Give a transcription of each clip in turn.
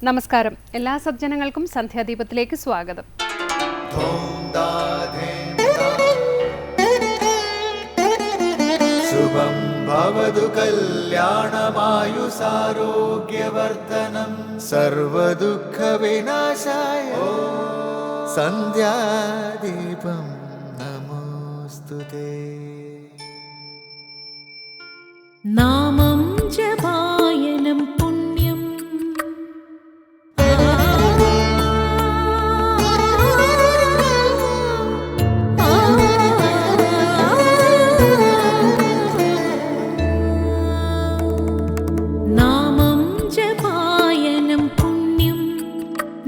നമസ്കാരം. എല്ലാ സജ്ജനങ്ങൾക്കും സന്ധ്യാദീപത്തിലേക്ക് സ്വാഗതം. ശുഭം ഭവതു കല്യാണമായുസാരോഗ്യവർദ്ധനം സർവദുഃഖ വിനാശായ സന്ധ്യാദീപം നമോസ്തുതേ. നാമം ജപായനം പുണ്യം നാമം ജപായനം പുണ്യം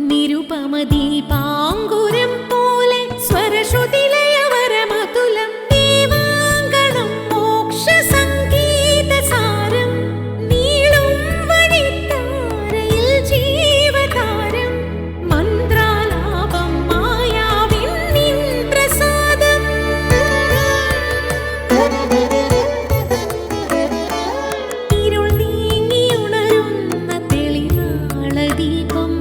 നിരുപമദീപാങ്കുരം പോലെ സ്വരശ്രുതിലയവരമതുലം ദീവാങ്കണം മോക്ഷ സംഗീതസാരം നീളും വഴിത്താരയിൽ ജീവതാരം മന്ത്രാലാപം മായാവിൻ നിൻ പ്രസാദം ഇരുൾ നീങ്ങിയുണരുന്ന തെളിനാളദീപം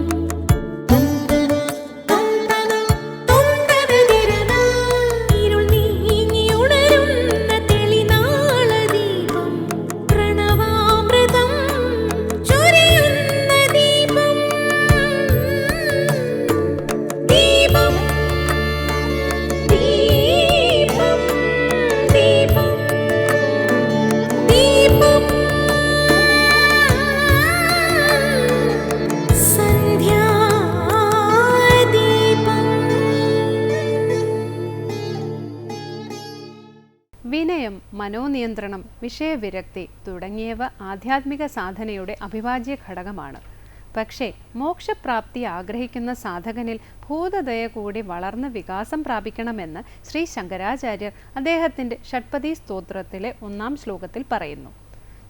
ഇരുൾ നീങ്ങിയുണരുന്ന തെളിനാളദീപം പ്രണവാമൃതം ചൊരിയുന്ന ദീപം ദീപം ദീപം ദീപം ദീപം വിനയം, മനോനിയന്ത്രണം, വിഷയവിരക്തി തുടങ്ങിയവ ആധ്യാത്മിക സാധനയുടെ അവിഭാജ്യ ഘടകമാണ്. പക്ഷേ മോക്ഷപ്രാപ്തി ആഗ്രഹിക്കുന്ന സാധകനിൽ ഭൂതദയ കൂടി വളർന്ന് വികാസം പ്രാപിക്കണമെന്ന് ശ്രീ ശങ്കരാചാര്യർ അദ്ദേഹത്തിൻ്റെ ഷഡ്പദി സ്തോത്രത്തിലെ 1-ാം ശ്ലോകത്തിൽ പറയുന്നു.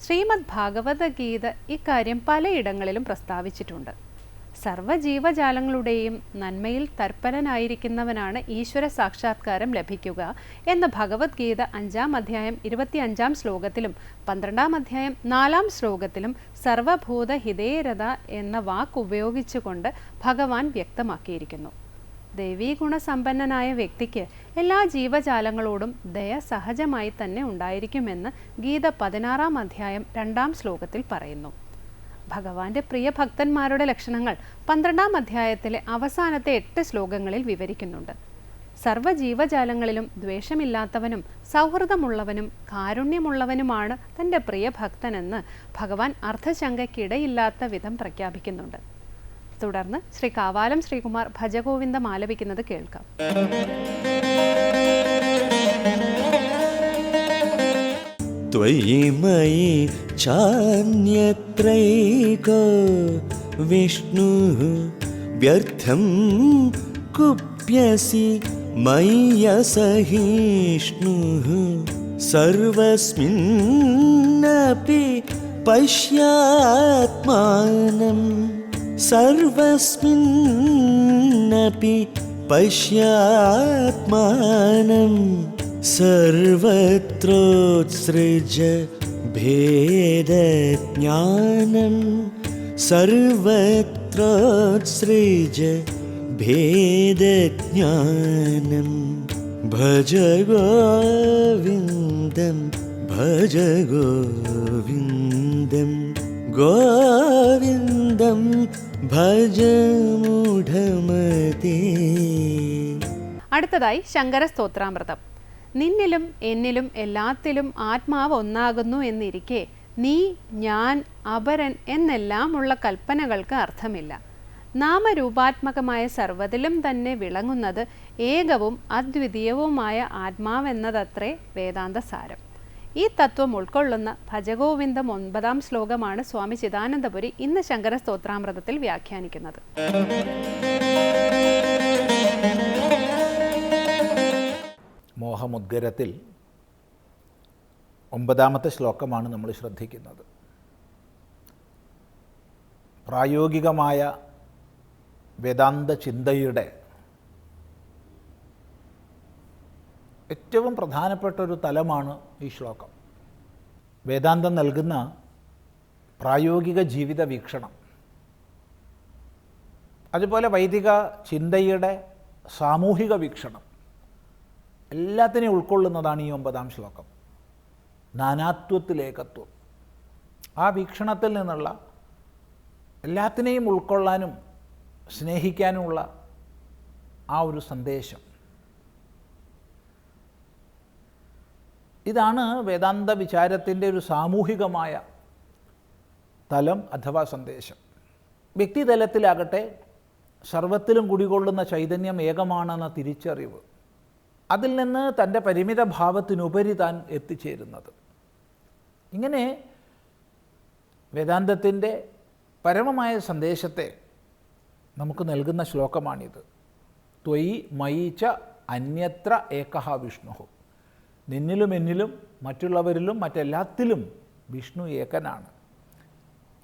ശ്രീമദ് ഭാഗവതഗീത ഇക്കാര്യം പലയിടങ്ങളിലും പ്രസ്താവിച്ചിട്ടുണ്ട്. സർവ്വജീവജാലങ്ങളുടെയും നന്മയിൽ തൽപരനായിരിക്കുന്നവനാണ് ഈശ്വര സാക്ഷാത്കാരം ലഭിക്കുക എന്ന് ഭഗവത്ഗീത 5-ാം അധ്യായം 25-ാം ശ്ലോകത്തിലും 12-ാം അധ്യായം 4-ാം ശ്ലോകത്തിലും സർവഭൂത ഹിതേരത എന്ന വാക്ക് ഉപയോഗിച്ചുകൊണ്ട് ഭഗവാൻ വ്യക്തമാക്കിയിരിക്കുന്നു. ദേവീഗുണസമ്പന്നനായ വ്യക്തിക്ക് എല്ലാ ജീവജാലങ്ങളോടും ദയ സഹജമായി തന്നെ ഉണ്ടായിരിക്കുമെന്ന് ഗീത 16-ാം അധ്യായം 2-ാം ശ്ലോകത്തിൽ പറയുന്നു. ഭഗവാന്റെ പ്രിയ ഭക്തന്മാരുടെ ലക്ഷണങ്ങൾ 12-ാം അധ്യായത്തിലെ അവസാനത്തെ 8 ശ്ലോകങ്ങളിൽ വിവരിക്കുന്നുണ്ട്. സർവ്വജീവജാലങ്ങളിലും ദ്വേഷമില്ലാത്തവനും സൗഹൃദമുള്ളവനും കാരുണ്യമുള്ളവനുമാണ് തൻ്റെ പ്രിയ ഭക്തനെന്ന് ഭഗവാൻ അർത്ഥശങ്കയ്ക്കിടയില്ലാത്ത വിധം പ്രഖ്യാപിക്കുന്നുണ്ട്. തുടർന്ന് ശ്രീ കാവാലം ശ്രീകുമാർ ഭജഗോവിന്ദം ആലപിക്കുന്നത് കേൾക്കാം. ത്വയി മയി ചാന്യത്രൈകോ വിഷ്ണുഃ വ്യർത്ഥം കുപ്യസി മയ്യസഹിഷ്ണുഃ സർവസ്മിന്നപി പശ്യാത്മാനം സർവസ്മിന്നപി പശ്യാത്മാനം സർവത്രോത്സൃജ ഭേദജ്ഞാനം സർവത്രോത്സൃജ ഭേദജ്ഞാനം ഭജ ഗോവിന്ദം ഭജ ഗോവിന്ദം ഗോവിന്ദം ഭജ മൂഢമതേ. അടുത്തതായി ശങ്കര സ്തോത്രാമൃതം. നിന്നിലും എന്നിലും എല്ലാത്തിലും ആത്മാവ് ഒന്നാകുന്നു എന്നിരിക്കെ നീ, ഞാൻ, അപരൻ എന്നെല്ലാമുള്ള കൽപ്പനകൾക്ക് അർത്ഥമില്ല. നാമരൂപാത്മകമായ സർവ്വതിലും തന്നെ വിളങ്ങുന്നത് ഏകവും അദ്വിതീയവുമായ ആത്മാവെന്നതത്രേ വേദാന്ത സാരം. ഈ തത്വം ഉൾക്കൊള്ളുന്ന ഭജഗോവിന്ദം 9-ാം ശ്ലോകമാണ് സ്വാമി ചിദാനന്ദപുരി ഇന്ന് ശങ്കര സ്തോത്രാമൃതത്തിൽ വ്യാഖ്യാനിക്കുന്നത്. മോഹമുദ്ഗരത്തിൽ 9-ാമത്തെ ശ്ലോകമാണ് നമ്മൾ ശ്രദ്ധിക്കുന്നത്. പ്രായോഗികമായ വേദാന്ത ചിന്തയുടെ ഏറ്റവും പ്രധാനപ്പെട്ടൊരു തലമാണ് ഈ ശ്ലോകം. വേദാന്തം നൽകുന്ന പ്രായോഗിക ജീവിത വീക്ഷണം. അതുപോലെ വൈദിക ചിന്തയുടെ സാമൂഹിക വീക്ഷണം എല്ലാത്തിനെയും ഉൾക്കൊള്ളുന്നതാണ് ഈ 9-ാം ശ്ലോകം. നാനാത്വത്തിലേകത്വം. ആ വീക്ഷണത്തിൽ നിന്നുള്ള എല്ലാത്തിനെയും ഉൾക്കൊള്ളാനും സ്നേഹിക്കാനുമുള്ള ആ ഒരു സന്ദേശം, ഇതാണ് വേദാന്ത വിചാരത്തിൻ്റെ ഒരു സാമൂഹികമായ തലം അഥവാ സന്ദേശം. വ്യക്തിതലത്തിലാകട്ടെ സർവത്തിലും കുടികൊള്ളുന്ന ചൈതന്യം ഏകമാണെന്ന തിരിച്ചറിവ്, അതിൽ നിന്ന് തൻ്റെ പരിമിത ഭാവത്തിനുപരി താൻ എത്തിച്ചേരുന്നത്. ഇങ്ങനെ വേദാന്തത്തിൻ്റെ പരമമായ സന്ദേശത്തെ നമുക്ക് നൽകുന്ന ശ്ലോകമാണിത്. ത്വയി മയി ച അന്യത്ര ഏകഃ വിഷ്ണു. നിന്നിലും എന്നിലും മറ്റുള്ളവരിലും മറ്റെല്ലാത്തിലും വിഷ്ണു ഏകനാണ്.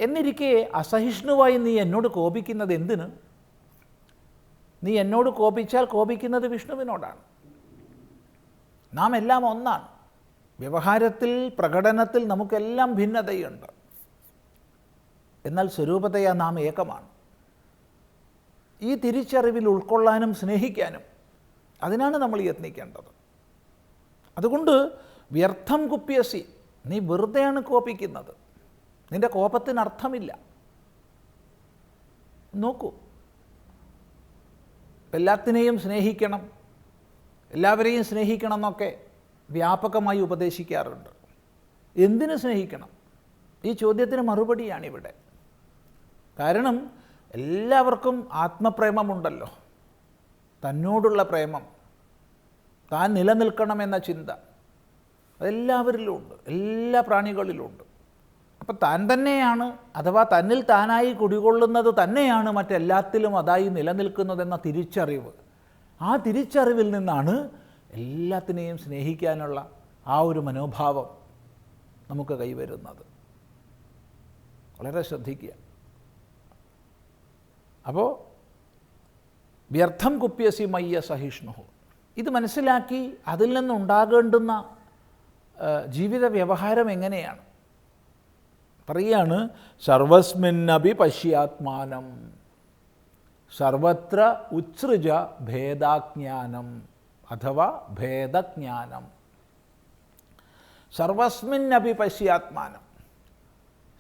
എന്നിരിക്കെ അസഹിഷ്ണുവായി നീ എന്നോട് കോപിക്കുന്നത് എന്തിന്? നീ എന്നോട് കോപിച്ചാൽ കോപിക്കുന്നത് വിഷ്ണുവിനോടാണ്. നാം എല്ലാം ഒന്നാണ്. വ്യവഹാരത്തിൽ പ്രകടനത്തിൽ നമുക്കെല്ലാം ഭിന്നതയുണ്ട്. എന്നാൽ സ്വരൂപതയാ നാം ഏകമാണ്. ഈ തിരിച്ചറിവിൽ ഉൾക്കൊള്ളാനും സ്നേഹിക്കാനും അതിനാണ് നമ്മൾ യത്നിക്കേണ്ടത്. അതുകൊണ്ട് വ്യർത്ഥം കുപ്യസി, നീ വെറുതെയാണ് കോപിക്കുന്നത്. നിൻ്റെ കോപത്തിന് അർത്ഥമില്ല. നോക്കൂ, എല്ലാത്തിനെയും സ്നേഹിക്കണം, എല്ലാവരെയും സ്നേഹിക്കണം എന്നൊക്കെ വ്യാപകമായി ഉപദേശിക്കാറുണ്ട്. എന്തിനു സ്നേഹിക്കണം? ഈ ചോദ്യത്തിന് മറുപടിയാണിവിടെ. കാരണം എല്ലാവർക്കും ആത്മപ്രേമമുണ്ടല്ലോ, തന്നോടുള്ള പ്രേമം, താൻ നിലനിൽക്കണമെന്ന ചിന്ത, അതെല്ലാവരിലുമുണ്ട്, എല്ലാ പ്രാണികളിലുമുണ്ട്. അപ്പം താൻ തന്നെയാണ്, അഥവാ തന്നിൽ താനായി കുടികൊള്ളുന്നത് തന്നെയാണ് മറ്റെല്ലാത്തിലും അതായി നിലനിൽക്കുന്നതെന്ന തിരിച്ചറിവ്. ആ തിരിച്ചറിവിൽ നിന്നാണ് എല്ലാത്തിനെയും സ്നേഹിക്കാനുള്ള ആ ഒരു മനോഭാവം നമുക്ക് കൈവരുന്നത്. വളരെ ശ്രദ്ധിക്കുക. അപ്പോൾ വ്യർത്ഥം കുപ്യസി മയ്യ സഹിഷ്ണു, ഇത് മനസ്സിലാക്കി അതിൽ നിന്നുണ്ടാകേണ്ടുന്ന ജീവിത വ്യവഹാരം എങ്ങനെയാണ് പറയുകയാണ്. സർവസ്മിന്നപി പശ്യാത്മാനം സർവത്ര ഉത്സൃജ ഭേദാജ്ഞാനം അഥവാ ഭേദജ്ഞാനം. സർവസ്മിന്നപി പശ്യാത്മാനം,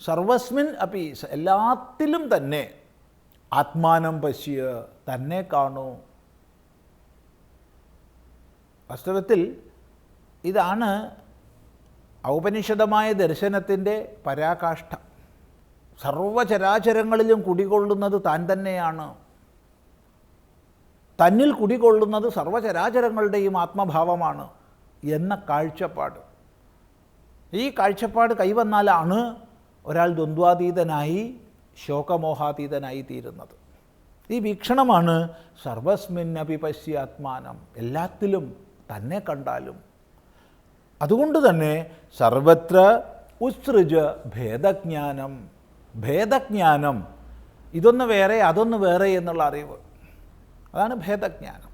സർവസ്മിൻ അപി, എല്ലാത്തിലും തന്നെ ആത്മാനം പശ്യ, തന്നെ കാണൂ. വാസ്തവത്തിൽ ഇതാണ് ഔപനിഷദമായ ദർശനത്തിൻ്റെ പരാകാഷ്ഠ. സർവചരാചരങ്ങളിലും കുടികൊള്ളുന്നത് താൻ തന്നെയാണ്. തന്നിൽ കുടികൊള്ളുന്നത് സർവചരാചരങ്ങളുടെയും ആത്മഭാവമാണ് എന്ന കാഴ്ചപ്പാട്. ഈ കാഴ്ചപ്പാട് കൈവന്നാലാണ് ഒരാൾ ദ്വന്ദ്വാതീതനായി ശോകമോഹാതീതനായി തീരുന്നത്. ഈ വീക്ഷണമാണ് സർവസ്മിന്നപി പശ്യാത്മാനം, എല്ലാത്തിലും തന്നെ കണ്ടാലും. അതുകൊണ്ട് തന്നെ സർവത്ര ഉത്സൃജ ഭേദജ്ഞാനം. ഭേദജ്ഞാനം, ഇതൊന്ന് വേറെ അതൊന്ന് വേറെ എന്നുള്ള അറിവ്, അതാണ് ഭേദജ്ഞാനം.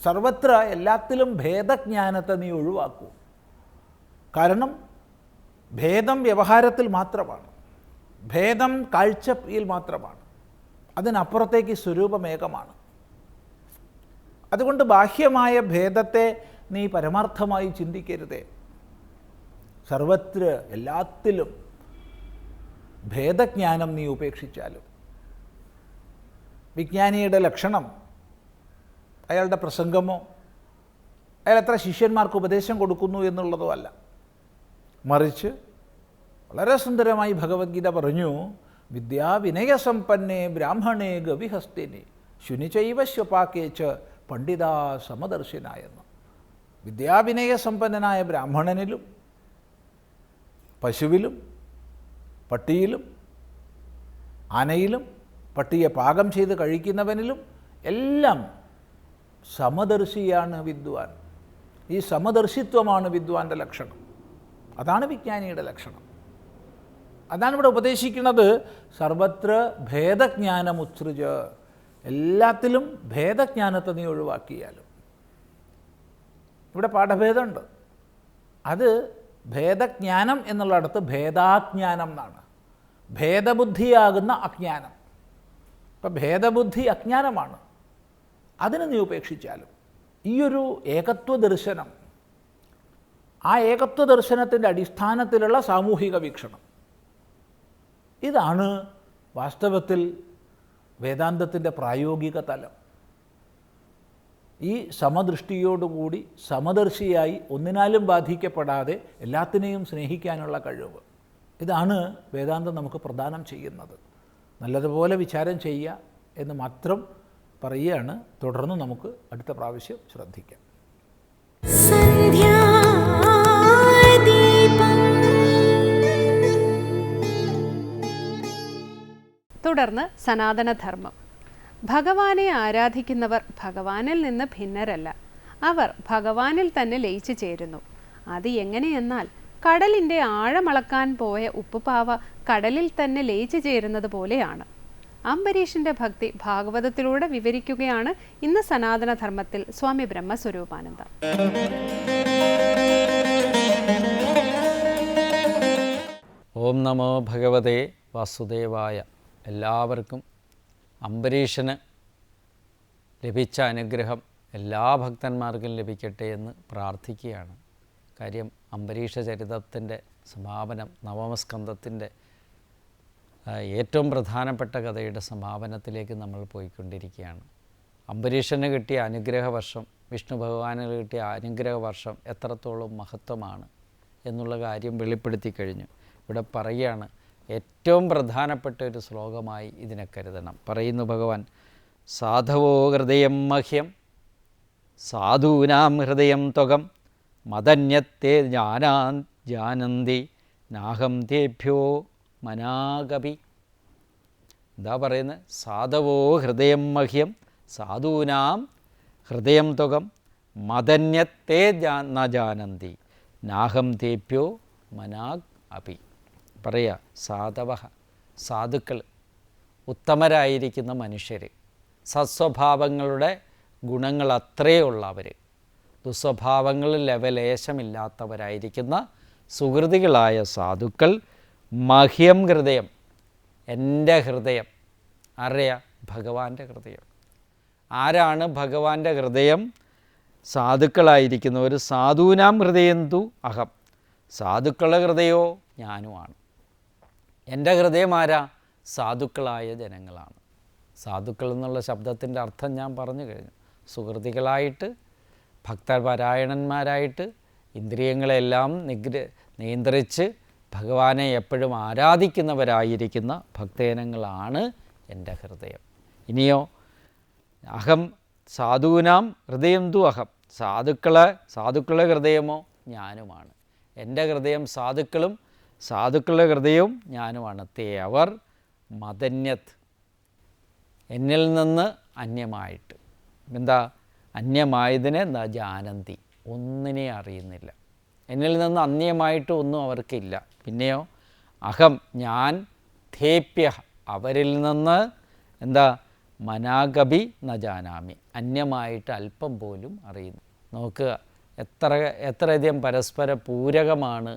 സർവത്ര, എല്ലാത്തിലും ഭേദജ്ഞാനത്തെ നീ ഒഴിവാക്കൂ. കാരണം ഭേദം വ്യവഹാരത്തിൽ മാത്രമാണ്, ഭേദം കാഴ്ചയിൽ മാത്രമാണ്, അതിനപ്പുറത്തേക്ക് സ്വരൂപമേകമാണ്. അതുകൊണ്ട് ബാഹ്യമായ ഭേദത്തെ നീ പരമാർത്ഥമായി ചിന്തിക്കരുതേ. സർവത്ര, എല്ലാത്തിലും ഭേദജ്ഞാനം നീ ഉപേക്ഷിച്ചാലും. വിജ്ഞാനിയുടെ ലക്ഷണം അയാളുടെ പ്രസംഗമോ അയാൾ എത്ര ശിഷ്യന്മാർക്ക് ഉപദേശം കൊടുക്കുന്നു എന്നുള്ളതോ അല്ല. മറിച്ച് വളരെ സുന്ദരമായി ഭഗവത്ഗീത പറഞ്ഞു, വിദ്യാവിനയസമ്പന്നേ ബ്രാഹ്മണേ ഗവിഹസ്തിനി ശുനിചൈവ ശ്വപാക്കേച്ച പണ്ഡിതാ സമദർശിനായെന്ന്. വിദ്യാവിനയസമ്പന്നനായ ബ്രാഹ്മണനിലും പശുവിലും പട്ടിയിലും ആനയിലും പട്ടിയെ പാകം ചെയ്ത് കഴിക്കുന്നവനിലും എല്ലാം സമദർശിയാണ് വിദ്വാൻ. ഈ സമദർശിത്വമാണ് വിദ്വാൻ്റെ ലക്ഷണം. അതാണ് വിജ്ഞാനിയുടെ ലക്ഷണം. അതാണ് ഇവിടെ ഉപദേശിക്കുന്നത്. സർവത്ര ഭേദജ്ഞാനമുത്സൃജ, എല്ലാത്തിലും ഭേദജ്ഞാനത്തെ നീ ഒഴിവാക്കിയാലും. ഇവിടെ പാഠഭേദമുണ്ട്. അത് ഭേദജ്ഞാനം എന്നുള്ളിടത്ത് ഭേദാജ്ഞാനം എന്നാണ്. ഭേദബുദ്ധിയാകുന്ന അജ്ഞാനം. അപ്പം ഭേദബുദ്ധി അജ്ഞാനമാണ്. അതിനെ നീ ഉപേക്ഷിച്ചാലും ഈയൊരു ഏകത്വ ദർശനം, ആ ഏകത്വ ദർശനത്തിൻ്റെ അടിസ്ഥാനത്തിലുള്ള സാമൂഹിക വീക്ഷണം, ഇതാണ് വാസ്തവത്തിൽ വേദാന്തത്തിൻ്റെ പ്രായോഗിക തലം. ഈ സമദൃഷ്ടിയോടുകൂടി സമദർശിയായി ഒന്നിനാലും ബാധിക്കപ്പെടാതെ എല്ലാത്തിനെയും സ്നേഹിക്കാനുള്ള കഴിവ്, ഇതാണ് വേദാന്തം നമുക്ക് പ്രദാനം ചെയ്യുന്നത്. നല്ലതുപോലെ വിചാരം ചെയ്യുക എന്ന് മാത്രം പറയുകയാണ്. തുടർന്ന് നമുക്ക് അടുത്ത പ്രാവശ്യം ശ്രദ്ധിക്കാം. തുടർന്ന് സനാതനധർമ്മം. ഭഗവാനെ ആരാധിക്കുന്നവർ ഭഗവാനിൽ നിന്ന് ഭിന്നരല്ല. അവർ ഭഗവാനിൽ തന്നെ ലയിച്ചു ചേരുന്നു. അത് എങ്ങനെയെന്നാൽ കടലിൻ്റെ ആഴമളക്കാൻ പോയ ഉപ്പുപാവ കടലിൽ തന്നെ ലയിച്ചു ചേരുന്നത് പോലെയാണ്. അംബരീഷിൻ്റെ ഭക്തി ഭാഗവതത്തിലൂടെ വിവരിക്കുകയാണ് ഇന്ന് സനാതനധർമ്മത്തിൽ സ്വാമി ബ്രഹ്മസ്വരൂപാനന്ദ. ഓം നമോ ഭഗവതേ വാസുദേവായ. എല്ലാവർക്കും അംബരീഷന് ലഭിച്ച അനുഗ്രഹം എല്ലാ ഭക്തന്മാർക്കും ലഭിക്കട്ടെ എന്ന് പ്രാർത്ഥിക്കുകയാണ്. കാര്യം അംബരീഷ ചരിതത്തിൻ്റെ സമാപനം, നവമസ്കന്ധത്തിൻ്റെ ഏറ്റവും പ്രധാനപ്പെട്ട കഥയുടെ സമാപനത്തിലേക്ക് നമ്മൾ പോയിക്കൊണ്ടിരിക്കുകയാണ്. അംബരീഷന് കിട്ടിയ അനുഗ്രഹവർഷം, വിഷ്ണു ഭഗവാന് കിട്ടിയ അനുഗ്രഹവർഷം എത്രത്തോളം മഹത്വമാണ് എന്നുള്ള കാര്യം വെളിപ്പെടുത്തി കഴിഞ്ഞു. ഇവിടെ പറയുകയാണ്, ഏറ്റവും പ്രധാനപ്പെട്ട ഒരു ശ്ലോകമായി ഇതിനെ കരുതണം. പറയുന്നു ഭഗവാൻ, സാധവോ ഹൃദയം മഹ്യം സാധൂനാം ഹൃദയം ത്വകം മദന്യത്തെ ജാനന്തി നാഹം തേഭ്യോ മനാകപി. എന്താ പറയുന്നത്? സാധവോ ഹൃദയം മഹ്യം സാധൂനാം ഹൃദയം ത്വകം മദന്യത്തെ ന ജാനന്തി നാഹം തേഭ്യോ മനാഗ് അപി. പറയുക, സാധവ സാധുക്കൾ, ഉത്തമരായിരിക്കുന്ന മനുഷ്യർ, സത്സ്വഭാവങ്ങളുടെ ഗുണങ്ങൾ അത്രയേ ഉള്ളവർ, ദുസ്വഭാവങ്ങളിൽ ലവലേശമില്ലാത്തവരായിരിക്കുന്ന സുഹൃതികളായ സാധുക്കൾ, മഹ്യം ഹൃദയം, എൻ്റെ ഹൃദയം. അറിയാം, ഭഗവാന്റെ ഹൃദയം. ആരാണ് ഭഗവാന്റെ ഹൃദയം? സാധുക്കളായിരിക്കുന്നവർ. സാധൂനാം ഹൃദയം തു അഹം, സാധുക്കളുടെ ഹൃദയമോ ഞാനുമാണ്. എൻ്റെ ഹൃദയം ആരാ? സാധുക്കളായ ജനങ്ങളാണ്. സാധുക്കൾ എന്നുള്ള ശബ്ദത്തിൻ്റെ അർത്ഥം ഞാൻ പറഞ്ഞു കഴിഞ്ഞു. സുഹൃത്തികളായിട്ട്, ഭക്തപരായണന്മാരായിട്ട്, ഇന്ദ്രിയങ്ങളെല്ലാം നിയന്ത്രിച്ച് ഭഗവാനെ എപ്പോഴും ആരാധിക്കുന്നവരായിരിക്കുന്ന ഭക്തജനങ്ങളാണ് എൻ്റെ ഹൃദയം. ഇനിയോ, അഹം സാധൂനാം ഹൃദയം തു അഹം, സാധുക്കളുടെ ഹൃദയമോ ഞാനുമാണ്. എൻ്റെ ഹൃദയം സാധുക്കളും സാധുക്കളുടെ ഹൃദയവും ഞാനുമാണ്. തേ അവർ മദന്യത്, എന്നിൽ നിന്ന് അന്യമായിട്ട്. എന്താ അന്യമായതിനെ ന ജാനന്തി, ഒന്നിനെ അറിയുന്നില്ല. എന്നിൽ നിന്ന് അന്യമായിട്ട് ഒന്നും അവർക്കില്ല. പിന്നെയോ അഹം ഞാൻ, ധേപ്യ അവരിൽ നിന്ന് എന്താ മനാഗപി ന ജാനാമി, അന്യമായിട്ട് അല്പം പോലും അറിയുന്നു. നോക്കുക, എത്രയധികം പരസ്പര പൂരകമാണ്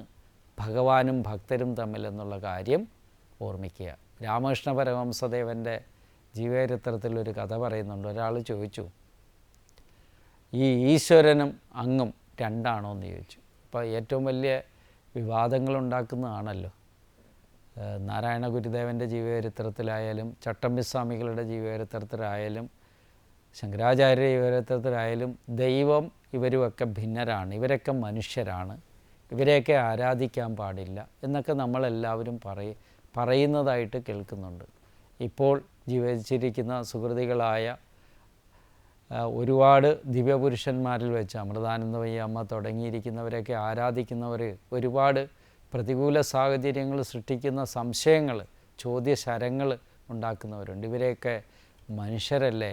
ഭഗവാനും ഭക്തരും തമ്മിലെന്നുള്ള കാര്യം ഓർമ്മിക്കുക. രാമകൃഷ്ണ പരമഹംസദേവൻ്റെ ജീവചരിത്രത്തിലൊരു കഥ പറയുന്നുണ്ട്. ഒരാൾ ചോദിച്ചു, ഈ ഈശ്വരനും അങ്ങും രണ്ടാണോ എന്ന് ചോദിച്ചു. അപ്പോൾ ഏറ്റവും വലിയ വിവാദങ്ങളുണ്ടാക്കുന്നതാണല്ലോ. നാരായണ ഗുരുദേവൻ്റെ ജീവചരിത്രത്തിലായാലും, ചട്ടമ്പിസ്വാമികളുടെ ജീവചരിത്രത്തിലായാലും, ശങ്കരാചാര്യ ജീവചരിത്രത്തിലായാലും ദൈവം ഇവരുമൊക്കെ ഭിന്നരാണ്, ഇവരൊക്കെ മനുഷ്യരാണ്, ഇവരെയൊക്കെ ആരാധിക്കാൻ പാടില്ല എന്നൊക്കെ നമ്മളെല്ലാവരും പറയുന്നതായിട്ട് കേൾക്കുന്നുണ്ട്. ഇപ്പോൾ ജീവിച്ചിരിക്കുന്ന സുഹൃതികളായ ഒരുപാട് ദിവ്യപുരുഷന്മാരിൽ വെച്ച് അമൃതാനന്ദമയി അമ്മ തുടങ്ങിയിരിക്കുന്നവരെയൊക്കെ ആരാധിക്കുന്നവർ ഒരുപാട് പ്രതികൂല സാഹചര്യങ്ങൾ സൃഷ്ടിക്കുന്ന സംശയങ്ങൾ, ചോദ്യശരങ്ങൾ ഉണ്ടാക്കുന്നവരുണ്ട്. ഇവരെയൊക്കെ മനുഷ്യരല്ലേ,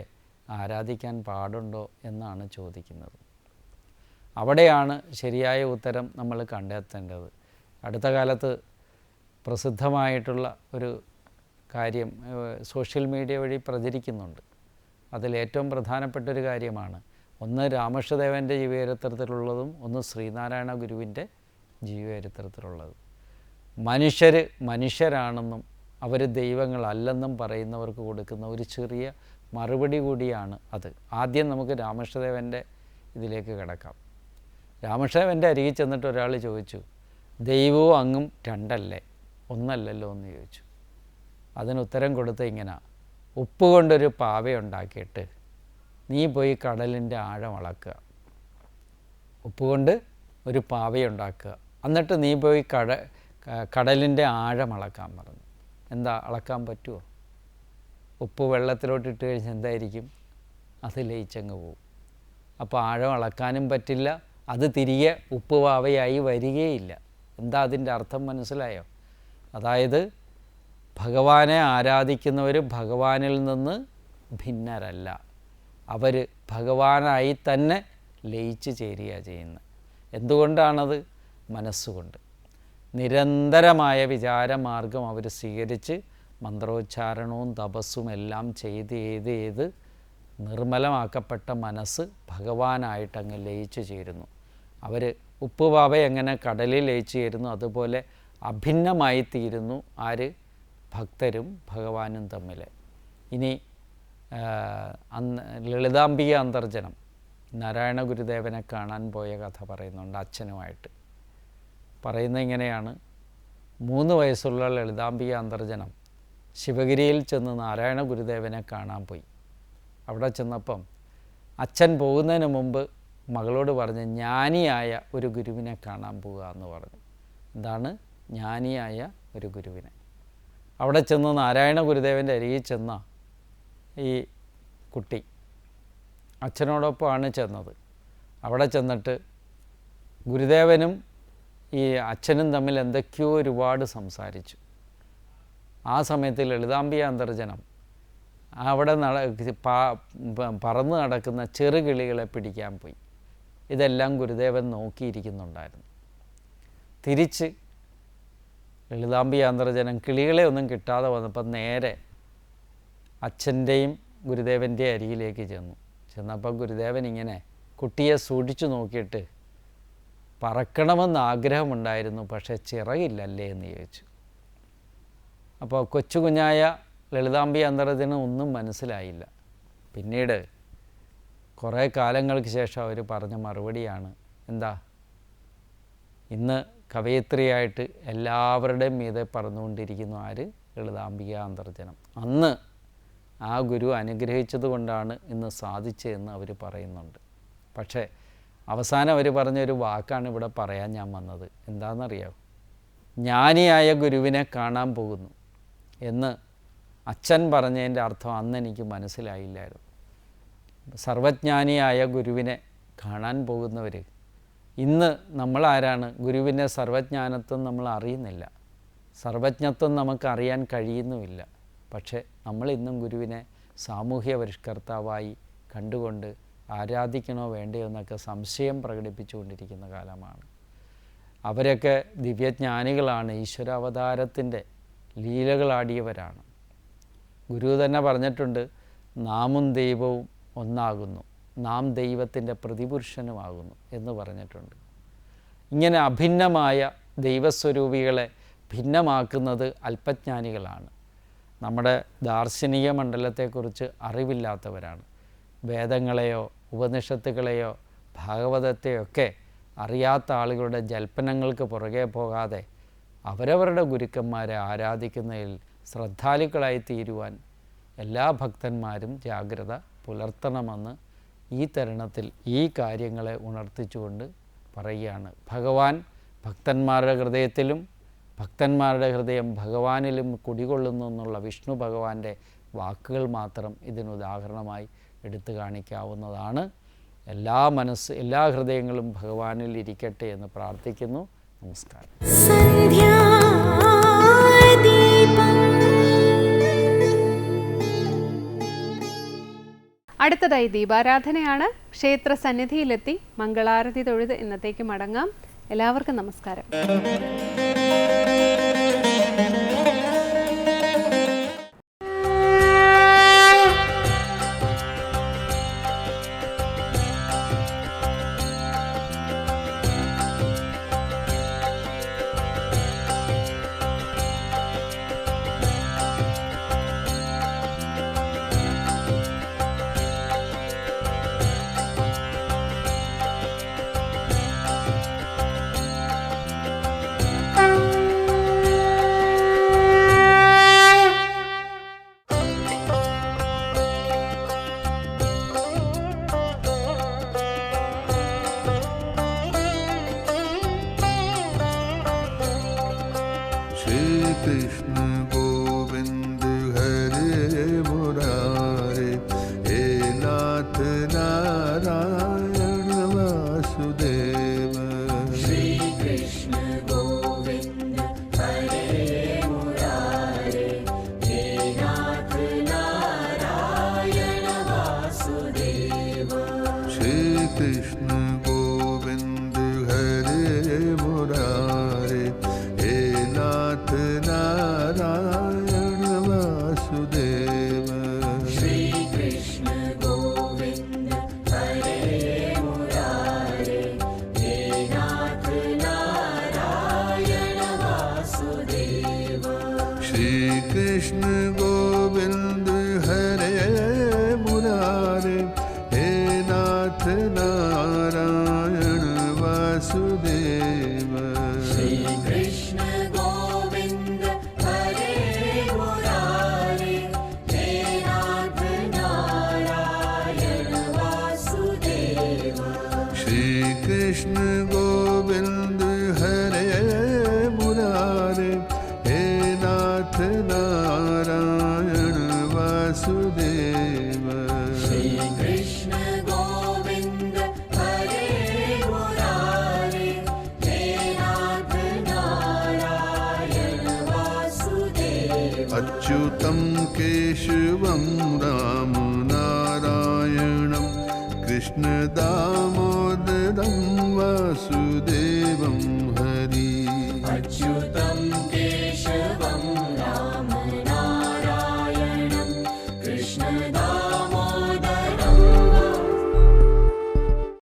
ആരാധിക്കാൻ പാടുണ്ടോ എന്നാണ് ചോദിക്കുന്നത്. അവിടെയാണ് ശരിയായ ഉത്തരം നമ്മൾ കണ്ടെത്തേണ്ടത്. അടുത്ത കാലത്ത് പ്രസിദ്ധമായിട്ടുള്ള ഒരു കാര്യം സോഷ്യൽ മീഡിയ വഴി പ്രചരിക്കുന്നുണ്ട്. അതിലേറ്റവും പ്രധാനപ്പെട്ടൊരു കാര്യമാണ്, ഒന്ന് രാമകൃഷ്ണദേവൻ്റെ ജീവചരിത്രത്തിലുള്ളതും ഒന്ന് ശ്രീനാരായണ ഗുരുവിൻ്റെ ജീവചരിത്രത്തിലുള്ളതും. മനുഷ്യരാണെന്നും അവർ ദൈവങ്ങളല്ലെന്നും പറയുന്നവർക്ക് കൊടുക്കുന്ന ഒരു ചെറിയ മറുപടി കൂടിയാണ് അത്. ആദ്യം നമുക്ക് രാമകൃഷ്ണദേവൻ്റെ ഇതിലേക്ക് കിടക്കാം. രാമകൃഷ്ണദേവൻ്റെ അരികിൽ ചെന്നിട്ട് ഒരാൾ ചോദിച്ചു, ദൈവവും അങ്ങും രണ്ടല്ലേ, ഒന്നല്ലല്ലോ എന്ന് ചോദിച്ചു. അതിന് ഉത്തരം കൊടുത്ത ഇങ്ങനെ, ഉപ്പ് കൊണ്ടൊരു പാവയുണ്ടാക്കിയിട്ട് നീ പോയി കടലിൻ്റെ ആഴം അളക്കുക. ഉപ്പ് കൊണ്ട് ഒരു പാവയുണ്ടാക്കുക, എന്നിട്ട് നീ പോയി കടലിൻ്റെ ആഴം അളക്കാൻ പറഞ്ഞു. എന്താ അളക്കാൻ പറ്റുമോ? ഉപ്പ് വെള്ളത്തിലോട്ടിട്ട് കഴിഞ്ഞാൽ എന്തായിരിക്കും? അത് ലയിച്ചങ്ങ് പോവും. അപ്പോൾ ആഴം അളക്കാനും പറ്റില്ല, അത് തിരികെ ഉപ്പ് പാവയായി വരികയില്ല. എന്താ അതിൻ്റെ അർത്ഥം മനസ്സിലായോ? അതായത് ഭഗവാനെ ആരാധിക്കുന്നവർ ഭഗവാനിൽ നിന്ന് ഭിന്നരല്ല, അവർ ഭഗവാനായി തന്നെ ലയിച്ച് ചേരുക ചെയ്യുന്നത്. എന്തുകൊണ്ടാണത്? മനസ്സുകൊണ്ട്. നിരന്തരമായ വിചാരമാർഗം അവർ സ്വീകരിച്ച് മന്ത്രോച്ചാരണവും തപസ്സും എല്ലാം ചെയ്ത് നിർമ്മലമാക്കപ്പെട്ട മനസ്സ് ഭഗവാനായിട്ടങ്ങ് ലയിച്ചു ചേരുന്നു. അവർ ഉപ്പുപാവ എങ്ങനെ കടലിൽ ലയിച്ചു ചേരുന്നു, അതുപോലെ അഭിന്നമായി തീരുന്നു ആര്? ഭക്തരും ഭഗവാനും തമ്മിൽ. ഇനി ലളിതാംബിക അന്തർജനം, നാരായണ ഗുരുദേവനെ കാണാൻ പോയ കഥ പറയുന്നുണ്ട് അച്ഛനുമായിട്ട്. പറയുന്നത് ഇങ്ങനെയാണ്, 3 വയസ്സുള്ള ലളിതാംബിക അന്തർജനം ശിവഗിരിയിൽ ചെന്ന് നാരായണ ഗുരുദേവനെ കാണാൻ പോയി. അവിടെ ചെന്നപ്പം അച്ഛൻ പോകുന്നതിന് മുമ്പ് മകളോട് പറഞ്ഞ് ജ്ഞാനിയായ ഒരു ഗുരുവിനെ കാണാൻ പോകുക എന്ന് പറഞ്ഞു. എന്താണ് ജ്ഞാനിയായ ഒരു ഗുരുവിനെ? അവിടെ ചെന്ന് നാരായണ ഗുരുദേവൻ്റെ അരികിൽ ചെന്ന ഈ കുട്ടി അച്ഛനോടൊപ്പമാണ് ചെന്നത്. അവിടെ ചെന്നിട്ട് ഗുരുദേവനും ഈ അച്ഛനും തമ്മിൽ എന്തൊക്കെയോ ഒരുപാട് സംസാരിച്ചു. ആ സമയത്ത് ലളിതാംബിക അന്തർജനം അവിടെ പറന്ന് നടക്കുന്ന ചെറുകിളികളെ പിടിക്കാൻ പോയി. ഇതെല്ലാം ഗുരുദേവൻ നോക്കിയിരിക്കുന്നുണ്ടായിരുന്നു. തിരിച്ച് ലളിതാംബിക അന്തർജനം കിളികളെ ഒന്നും കിട്ടാതെ വന്നപ്പോൾ നേരെ അച്ഛൻ്റെയും ഗുരുദേവൻ്റെ അരികിലേക്ക് ചെന്നപ്പോൾ ഗുരുദേവൻ ഇങ്ങനെ കുട്ടിയെ സൂക്ഷിച്ചു നോക്കിയിട്ട്, പറക്കണമെന്ന് ആഗ്രഹമുണ്ടായിരുന്നു പക്ഷേ ചിറകില്ലല്ലേ എന്ന് ചോദിച്ചു. അപ്പോൾ കൊച്ചു കുഞ്ഞായ ലളിതാംബിക അന്തർജനം ഒന്നും മനസ്സിലായില്ല. പിന്നീട് കുറേ കാലങ്ങൾക്ക് ശേഷം അവർ പറഞ്ഞ മറുപടിയാണ്, എന്താ, ഇന്ന് കവയിത്രിയായിട്ട് എല്ലാവരുടെയും മീതെ പറന്നുകൊണ്ടിരിക്കുന്നു ആര്? ലളിതാംബിക അന്തർജനം. അന്ന് ആ ഗുരു അനുഗ്രഹിച്ചത് കൊണ്ടാണ് ഇന്ന് സാധിച്ചതെന്ന് അവർ പറയുന്നുണ്ട്. പക്ഷേ അവസാനം അവർ പറഞ്ഞൊരു വാക്കാണ് ഇവിടെ പറയാൻ ഞാൻ വന്നത്. എന്താണെന്നറിയാമോ? ജ്ഞാനിയായ ഗുരുവിനെ കാണാൻ പോകുന്നു എന്ന് അച്ഛൻ പറഞ്ഞതിൻ്റെ അർത്ഥം അന്ന് എനിക്ക് മനസ്സിലായില്ലായിരുന്നു. സർവജ്ഞാനിയായ ഗുരുവിനെ കാണാൻ പോകുന്നവർ ഇന്ന് നമ്മളാരാണ്? ഗുരുവിൻ്റെ സർവജ്ഞാനത്വം നമ്മൾ അറിയുന്നില്ല, സർവജ്ഞത്വം നമുക്ക് അറിയാൻ കഴിയുന്നുമില്ല. പക്ഷേ നമ്മളിന്നും ഗുരുവിനെ സാമൂഹ്യ പരിഷ്കർത്താവായി കണ്ടുകൊണ്ട് ആരാധിക്കണോ വേണ്ടയോ എന്നൊക്കെ സംശയം പ്രകടിപ്പിച്ചുകൊണ്ടിരിക്കുന്ന കാലമാണ്. അവരൊക്കെ ദിവ്യജ്ഞാനികളാണ്, ഈശ്വരാവതാരത്തിൻ്റെ ലീലകളാടിയവരാണ്. ഗുരു തന്നെ പറഞ്ഞിട്ടുണ്ട്, നാമും ദൈവവും ഒന്നാകുന്നു, നാം ദൈവത്തിൻ്റെ പ്രതിപുരുഷനുമാകുന്നു എന്ന് പറഞ്ഞിട്ടുണ്ട്. ഇങ്ങനെ അഭിന്നമായ ദൈവസ്വരൂപികളെ ഭിന്നമാക്കുന്നത് അല്പജ്ഞാനികളാണ്. നമ്മുടെ ദാർശനിക മണ്ഡലത്തെക്കുറിച്ച് അറിവില്ലാത്തവരാണ്. വേദങ്ങളെയോ ഉപനിഷത്തുകളെയോ ഭാഗവതത്തെയൊക്കെ അറിയാത്ത ആളുകളുടെ ജൽപ്പനങ്ങൾക്ക് പുറകെ പോകാതെ അവരവരുടെ ഗുരുക്കന്മാരെ ആരാധിക്കുന്നതിൽ ശ്രദ്ധാലുക്കളായി തീരുവാൻ എല്ലാ ഭക്തന്മാരും ജാഗ്രത പുലർത്തണമെന്ന് ഈ തരുണത്തിൽ ഈ കാര്യങ്ങളെ ഉണർത്തിച്ചുകൊണ്ട് പറയുകയാണ്. ഭഗവാൻ ഭക്തന്മാരുടെ ഹൃദയത്തിലും ഭക്തന്മാരുടെ ഹൃദയം ഭഗവാനിലും കുടികൊള്ളുന്നു എന്നുള്ള വിഷ്ണു ഭഗവാന്റെ വാക്കുകൾ മാത്രം ഇതിനുദാഹരണമായി എടുത്തു കാണിക്കാവുന്നതാണ്. എല്ലാ ഹൃദയങ്ങളും ഭഗവാനിൽ ഇരിക്കട്ടെ എന്ന് പ്രാർത്ഥിക്കുന്നു. നമസ്കാരം. അടുത്തതായി ദീപാരാധനയാണ്. ക്ഷേത്ര സന്നിധിയിലെത്തി മംഗളാരതി തൊഴുത് ഇന്നത്തേക്ക് മടങ്ങാം. എല്ലാവർക്കും നമസ്കാരം. कृष्ण गोविंद हरे मुरारे, हे नाथ नारायण वासुदेव। श्री कृष्ण गोविंद हरे मुरारे, हे नाथ नारायण वासुदेव। श्री कृष्ण गोविंद हरे मुरारे, हे नाथ नारायण वासुदेव। श्री कृष्ण गोविंद हरे मुरारे, हे नाथ नारायण वासुदेव। श्री कृष्ण गोविंद हरे मुरारे, हे नाथ नारायण वासुदेव। श्री कृष्ण गोविंद हरे मुरारे, हे नाथ नारायण वासुदेव। अच्युतं केशवं राम नारायणं, कृष्ण दामोदरं वासुदेवं हरि। अच्युत